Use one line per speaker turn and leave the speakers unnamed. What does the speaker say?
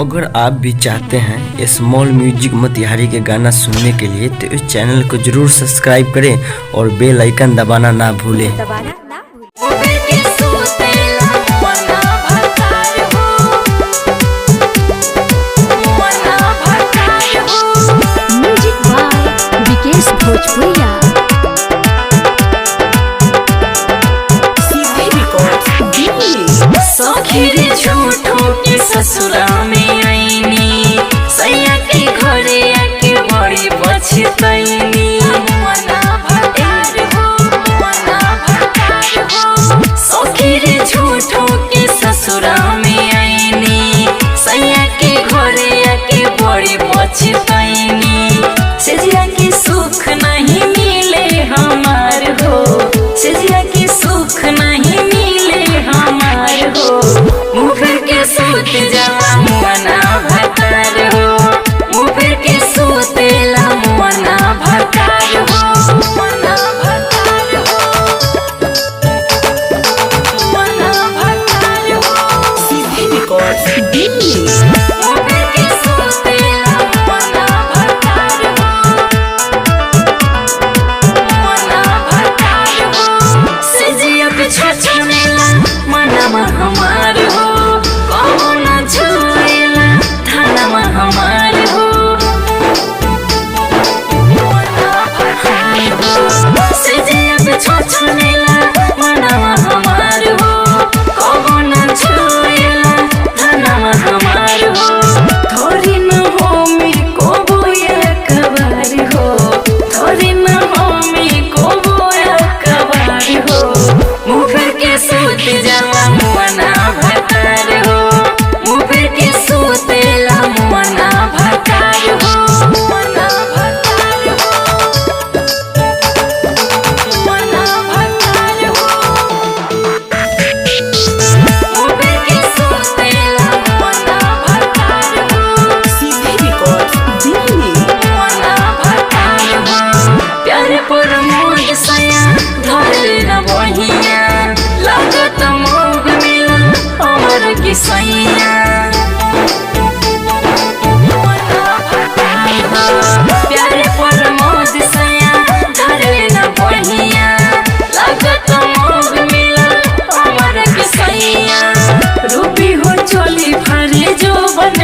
अगर आप भी चाहते हैं स्मॉल म्यूजिक मोतिहारी के गाना सुनने के लिए तो इस चैनल को जरूर सब्सक्राइब करें और बेल आइकन दबाना ना भूलें।
झूठों के ससुरा में आईनी सैया के घरे आके बड़ी पछतैनी। सखीरे झूठों के ससुरा में आईनी सैया के घरे आके बड़ी पछतैनी। सजिया के सुख नहीं मिले हमार हो, सजिया के सुख नहीं मिले हमार हो। मुफिर के सूत जवा मुअना भतार हो, मुफिर के सूतेला मुअना भतार हो, मुअना भतार हो, मुअना भतार हो। सीधे निकोस दिल्ली मुफिर के सूतेला मुअना भतार हो, मुअना भतार हो। सजिया पे छछनेला मनवा हमार हो, हमार हो। सजिया पे छछनेला मनवा हमार हो, कबो न छुएला धनवा हमार हो। थोड़ी न हो मेरी कबो एक बार हो, थोड़ी न हो मेरी कबो एक बार हो। मुफिर के सूत जवा मुअना भतार हो, मुफिर के सूतेला मुअना भतार हो, मुअना भतार हो, मुअना भतार हो। मुफिर के सूतेला मुअना भतार हो। सीधे निकोस दिल्ली मुअना भतार हो। प्यार पर मोद सया धरे न बहिया, लागत मोग मिला अमर की सैया। प्यारे पर मोद सया धरे न बहिया, लागत मोग मिला अमर की सैया। रूपी हो चोली भरे जो बन